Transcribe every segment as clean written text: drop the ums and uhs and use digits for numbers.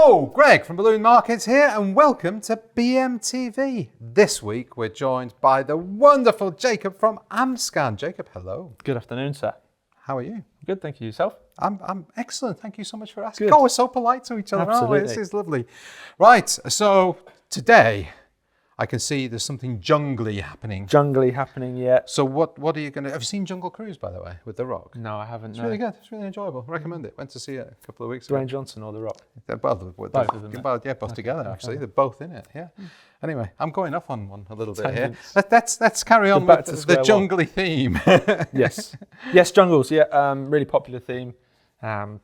Hello, Greg from Balloon Markets here, and welcome to BMTV. This week we're joined by the wonderful Jacob from Amscan. Jacob, hello. Good afternoon, sir. How are you? Good, thank you. Yourself? I'm excellent. Thank you so much for asking. Good. Oh, we're so polite to each other, aren't we? Absolutely. This is lovely. Right, so today I can see there's something jungly happening. Jungly happening yet? So what are you going to... Have you seen Jungle-Clearz, by the way, with The Rock? No, I haven't. It's really good. It's really enjoyable. Recommend it. Went to see it a couple of weeks ago. Dwayne Johnson or The Rock? They're both of them. Both together, actually. They're both in it, yeah. Anyway, I'm going off on one a little bit here. Let's carry on with the jungly theme. Yes. Yes, jungles, yeah. Really popular theme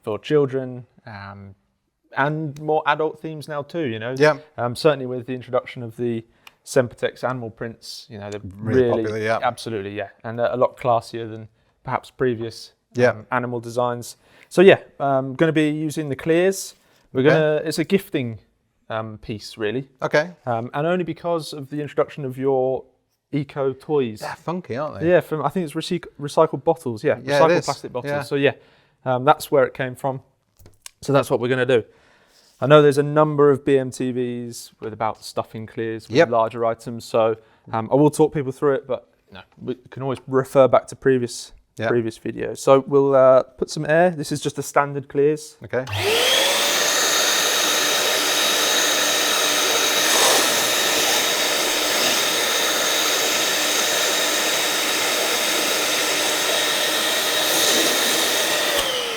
for children and more adult themes now too, you know. Yeah. Certainly with the introduction of the Sempertex animal prints, you know, they're really popular, yeah. Absolutely, yeah. And a lot classier than perhaps previous animal designs. So yeah, going to be using the Clearz. It's a gifting piece, really. Okay. And only because of the introduction of your eco toys. They're funky, aren't they? Yeah, I think it's recycled bottles. Yeah, yeah, recycled plastic bottles. Yeah. So yeah, that's where it came from. So that's what we're going to do. I know there's a number of BMTVs with about stuffing Clearz with larger items. So I will talk people through it, but we can always refer back to previous videos. So we'll put some air. This is just a standard Clearz. Okay.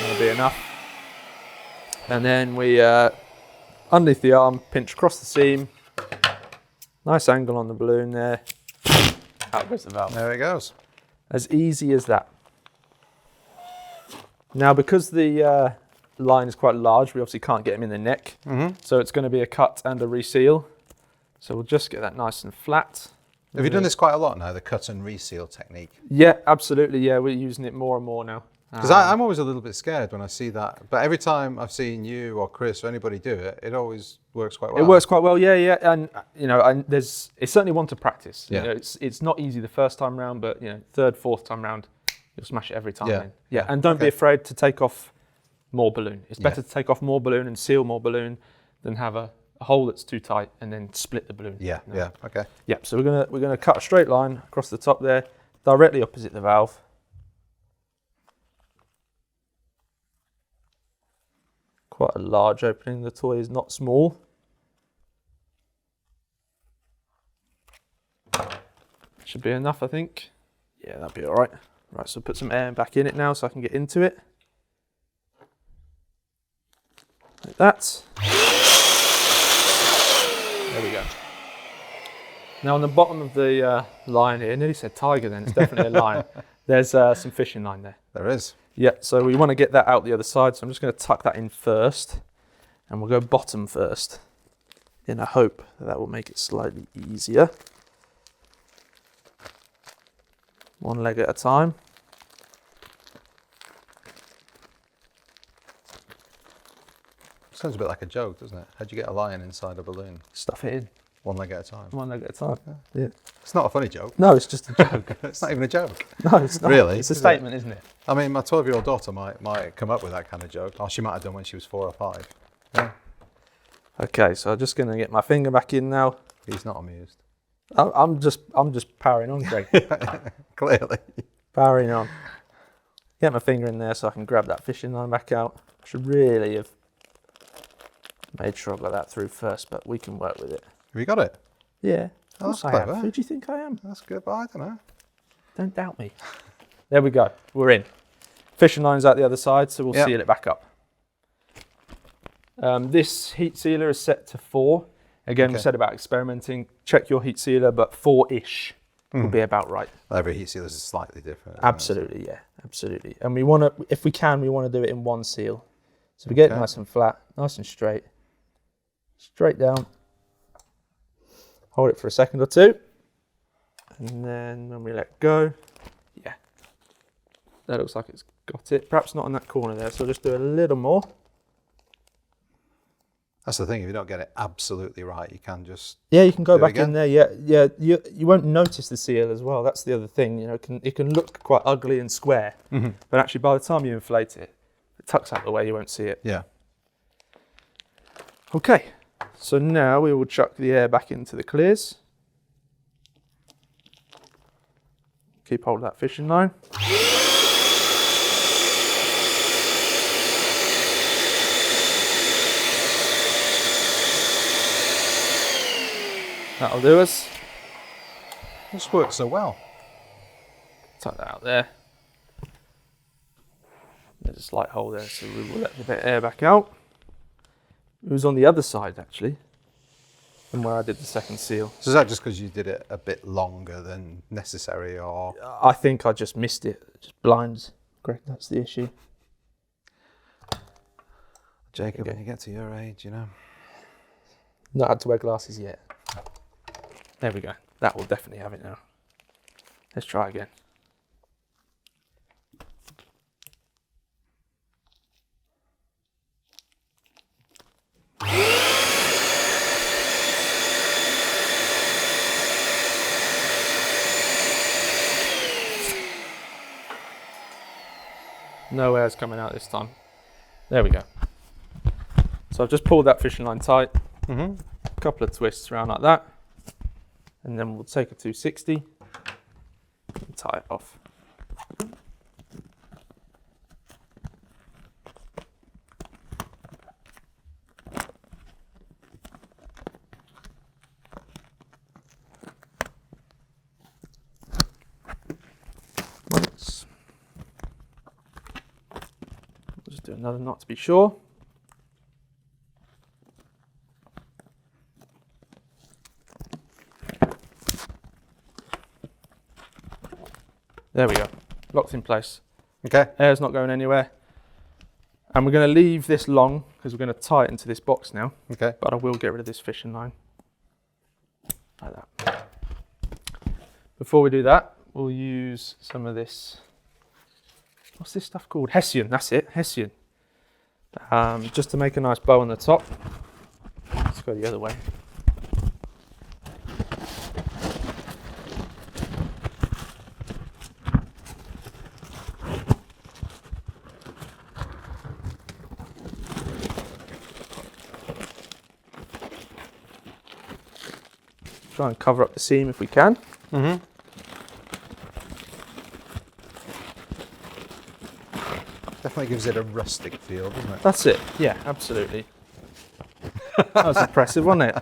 That'll be enough. And then we, underneath the arm, pinch across the seam. Nice angle on the balloon there. Out goes the valve. There it goes. As easy as that. Now, because the line is quite large, we obviously can't get him in the neck. So it's going to be a cut and a reseal. So we'll just get that nice and flat. Have you done this quite a lot now, the cut and reseal technique? Yeah, absolutely. Yeah, we're using it more and more now. Because I'm always a little bit scared when I see that. But every time I've seen you or Chris or anybody do it, it always works quite well. It works quite well, yeah. And, you know, it's certainly one to practice. Yeah. You know, it's not easy the first time round, but, you know, third, fourth time round, you'll smash it every time. Yeah. And don't be afraid to take off more balloon. It's better to take off more balloon and seal more balloon than have a hole that's too tight and then split the balloon. Yeah, okay. Yeah, so we're gonna cut a straight line across the top there, directly opposite the valve. Quite a large opening. The toy is not small. Should be enough, I think. Yeah, that'll be all right. Right, so put some air back in it now so I can get into it. Like that. There we go. Now on the bottom of the line here, I nearly said tiger then, it's definitely a lion. There's some fishing line there. There is. Yeah, so we want to get that out the other side, so I'm just going to tuck that in first, and we'll go bottom first, in a hope that will make it slightly easier. One leg at a time. Sounds a bit like a joke, doesn't it? How'd you get a lion inside a balloon? Stuff it in. One leg at a time. One leg at a time. Yeah. It's not a funny joke. No, it's just a joke. It's not even a joke. No, it's not. Really? It's a statement, isn't it? I mean, my 12-year-old daughter might come up with that kind of joke. Or she might have done when she was 4 or 5. Yeah. Okay, so I'm just going to get my finger back in now. He's not amused. I'm just powering on, Greg. Clearly. Powering on. Get my finger in there so I can grab that fishing line back out. I should really have made sure I got that through first, but we can work with it. Have you got it? Yeah. Oh, that's I clever. have. Who do you think I am? That's good, but I don't know. Don't doubt me. There we go. We're in. Fishing line's out the other side, so we'll seal it back up. This heat sealer is set to 4. Again, we said about experimenting. Check your heat sealer, but 4-ish will be about right. Every heat sealer is slightly different. Absolutely, yeah, absolutely. And we want to, if we can, we want to do it in one seal. So we get it nice and flat, nice and straight. Straight down. Hold it for a second or two. And then when we let go, that looks like it's got it. Perhaps not in that corner there, so I'll just do a little more. That's the thing, if you don't get it absolutely right, you can just... Yeah, you can go back in there, yeah. You won't notice the seal as well. That's the other thing, you know, it can look quite ugly and square, but actually by the time you inflate it, it tucks out the way, you won't see it. Yeah. Okay, so now we will chuck the air back into the Clearz. Keep hold of that fishing line. That'll do us. This works so well. Tuck that out there. There's a slight hole there, so we will let the bit of air back out. It was on the other side actually, than where I did the second seal. So is that just because you did it a bit longer than necessary, or? I think I just missed it. Just blinds. Greg, that's the issue. Jacob, when you get to your age, you know. Not had to wear glasses yet. There we go. That will definitely have it now. Let's try again. No air's coming out this time. There we go. So I've just pulled that fishing line tight. A couple of twists around like that. And then we'll take a 260 and tie it off. Once. We'll just do another knot to be sure. There we go, locked in place. Okay. Air's not going anywhere. And we're going to leave this long because we're going to tie it into this box now. Okay. But I will get rid of this fishing line. Like that. Before we do that, we'll use some of this. What's this stuff called? Hessian, that's it, Hessian. Just to make a nice bow on the top. Let's go the other way. Try and cover up the seam if we can. Definitely gives it a rustic feel, doesn't it? That's it, yeah, absolutely. That was impressive, wasn't it?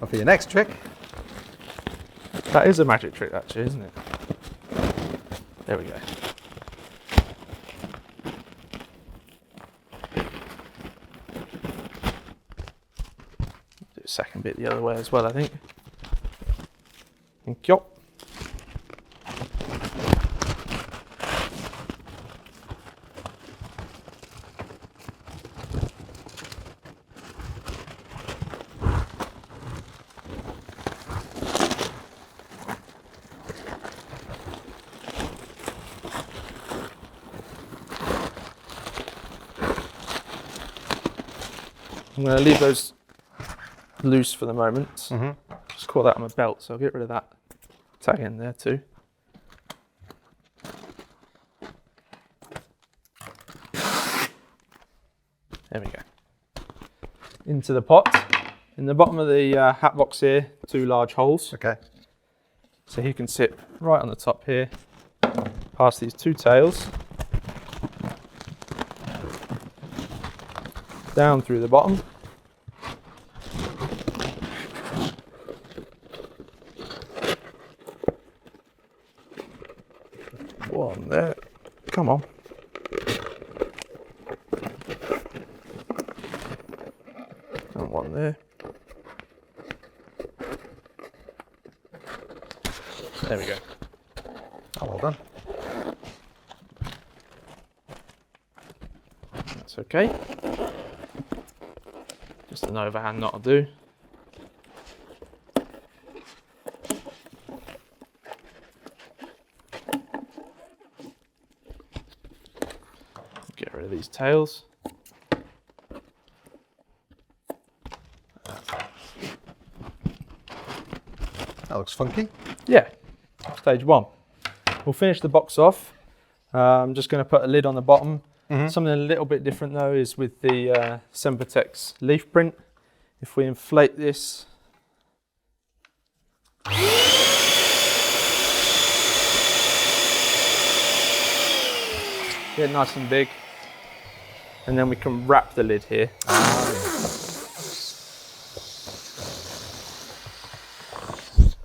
Well, for your next trick. That is a magic trick actually, isn't it? There we go. Do a second bit the other way as well, I think. Thank you. I'm going to leave those loose for the moment. Just caught that on my belt, so I'll get rid of that tag in there too. There we go. Into the pot. In the bottom of the hat box here, 2 large holes. Okay. So he can sit right on the top here, past these 2 tails, down through the bottom. One there. Come on. And one there. There we go. Oh, well done. That's okay. Just an overhand knot will do. Get rid of these tails. That looks funky. Yeah, stage 1. We'll finish the box off. I'm just going to put a lid on the bottom Something a little bit different though is with the Sempertex leaf print. If we inflate this, get it nice and big, and then we can wrap the lid here.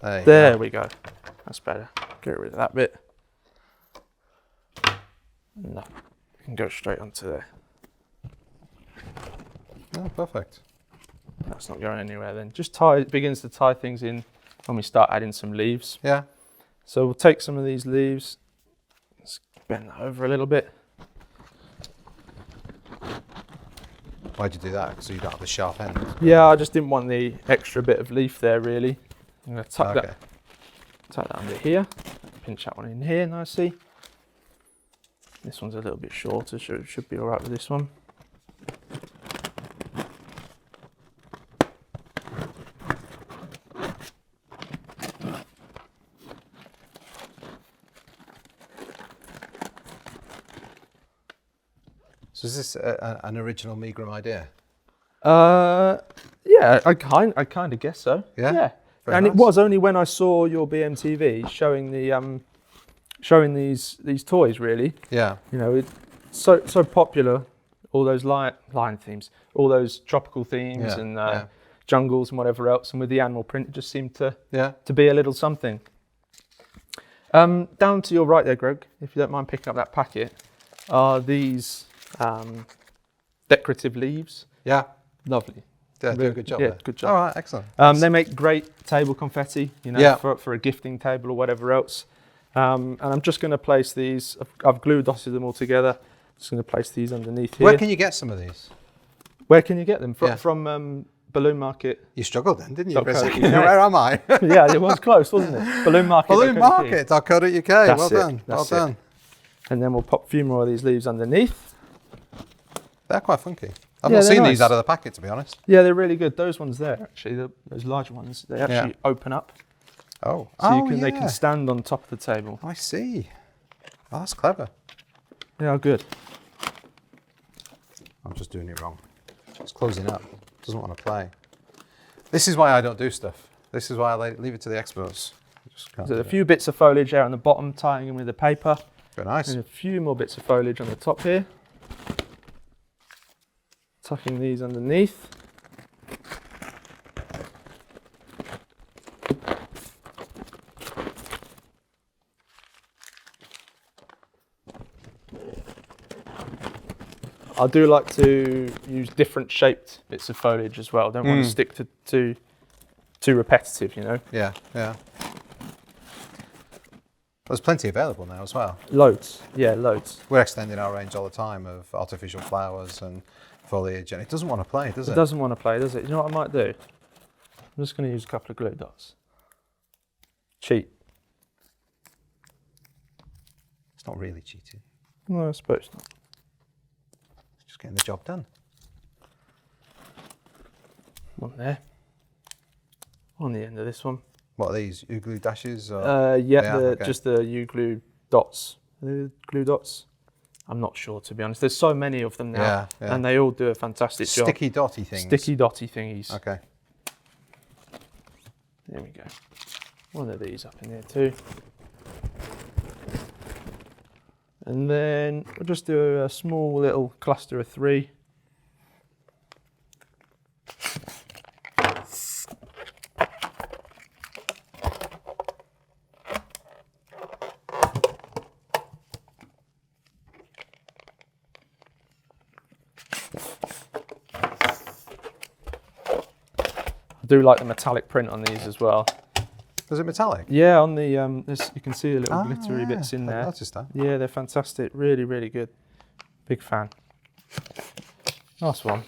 There we go. That's better. Get rid of that bit. No, you can go straight onto there. Oh, perfect. That's not going anywhere then. Just tie, it begins to tie things in when we start adding some leaves. Yeah. So we'll take some of these leaves, let's bend that over a little bit. Why'd you do that? So you don't have the sharp end? Yeah, I just didn't want the extra bit of leaf there really. I'm going to tuck that under here, pinch that one in here nicely. This one's a little bit shorter, so it should be all right with this one. So is this an original Megram idea? Yeah, I kind of guess so. Yeah. And nice. It was only when I saw your BMTV showing the showing these toys really. Yeah. You know, it's so popular. All those lion themes, all those tropical themes, and jungles and whatever else. And with the animal print, it just seemed to be a little something. Down to your right there, Greg, if you don't mind picking up that packet, are these decorative leaves. Yeah. Lovely. Yeah, do a good job. Yeah, there. good job. All right, excellent. They make great table confetti, you know, for a gifting table or whatever else. And I'm just going to place these. I've glue dotted them all together. Just going to place these underneath here. Where can you get some of these? Where can you get them? From Balloon Market. You struggled then, didn't you? Yeah. Where am I? Yeah, it was close, wasn't it? Balloon Market. Balloonmarket.co.uk. Well done. Well done. And then we'll pop a few more of these leaves underneath. They're quite funky. I've not seen these out of the packet, to be honest. Yeah, they're really good. Those ones there, actually, those large ones, they actually open up. Oh. So they can stand on top of the table. I see. Oh, that's clever. They are good. I'm just doing it wrong. It's closing up. Doesn't want to play. This is why I don't do stuff. This is why I leave it to the experts. There's a few bits of foliage out on the bottom, tying in with the paper. Very nice. And a few more bits of foliage on the top here. Tucking these underneath. I do like to use different shaped bits of foliage as well. Don't want to stick to too repetitive, you know. Yeah. There's plenty available now as well. Loads, yeah, loads. We're extending our range all the time of artificial flowers and foliage, and it doesn't want to play, does it? It doesn't want to play, does it? You know what I might do? I'm just going to use a couple of glue dots. Cheat. It's not really cheating. No, I suppose not. It's just getting the job done. One there. On the end of this one. What are these? U-glue dashes? Or? Just the U-glue dots. The glue dots? I'm not sure, to be honest. There's so many of them now, and they all do a fantastic job. Sticky dotty things. Sticky dotty thingies. Okay. There we go. One of these up in there too. And then we'll just do a small little cluster of 3. I do like the metallic print on these as well. Is it metallic? Yeah, on the you can see the little glittery bits in there. I noticed that. Yeah, they're fantastic. Really, really good. Big fan. Nice one.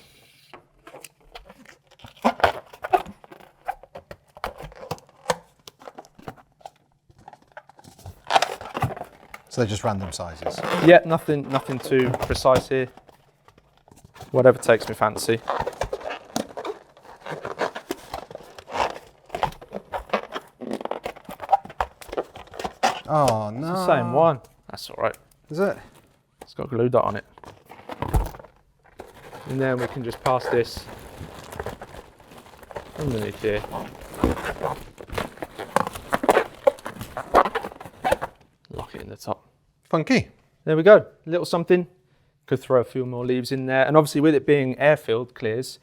So they're just random sizes? Yeah, nothing too precise here. Whatever takes me fancy. Oh no. It's the same one. That's all right. Is it? It's got a glue dot on it. And then we can just pass this underneath here. Lock it in the top. Funky. There we go. A little something. Could throw a few more leaves in there. And obviously with it being air-filled Clearz,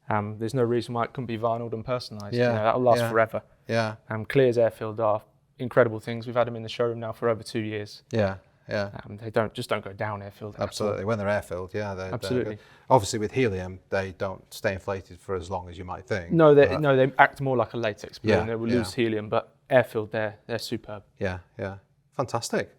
there's no reason why it couldn't be vinyled and personalised. Yeah. You know, that'll last forever. Yeah. Clearz air-filled are incredible things. We've had them in the showroom now for over 2 years. Yeah. Yeah. They just don't go down air-filled. Absolutely. When they're air-filled, yeah. Absolutely. Obviously with helium, they don't stay inflated for as long as you might think. No, they act more like a latex balloon. Yeah, They will lose helium, but air-filled, they're superb. Yeah, yeah. Fantastic.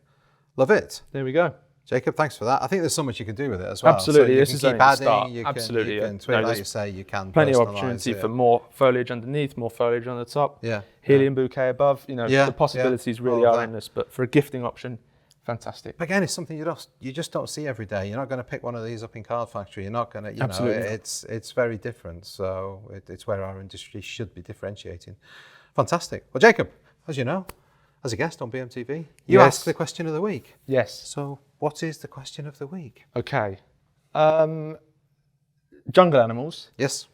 Love it. There we go. Jacob, thanks for that. I think there's so much you can do with it as well. Absolutely. So this is only the start. You Absolutely. can tweak, like you say, you can plenty of personalise opportunity it. for more foliage underneath, more foliage on the top. Yeah. Helium bouquet above. You know, the possibilities really are endless. But for a gifting option, fantastic. But again, it's something you just don't see every day. You're not going to pick one of these up in Card Factory. You're not going to, you know, it's very different. So it's where our industry should be differentiating. Fantastic. Well, Jacob, as you know, as a guest on BMTV, you asked the question of the week. Yes. So what is the question of the week? Okay. Jungle animals. Yes.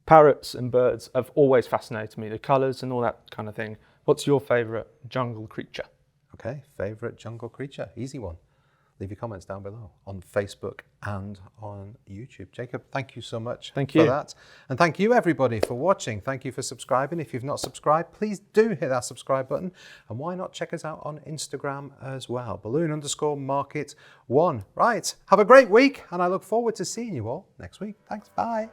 Parrots and birds have always fascinated me, the colours and all that kind of thing. What's your favourite jungle creature? Okay, favourite jungle creature, easy one. Leave your comments down below on Facebook and on YouTube. Jacob, thank you so much for that. And thank you everybody for watching. Thank you for subscribing. If you've not subscribed, please do hit that subscribe button. And why not check us out on Instagram as well, balloon_market1. Right, have a great week and I look forward to seeing you all next week. Thanks, bye.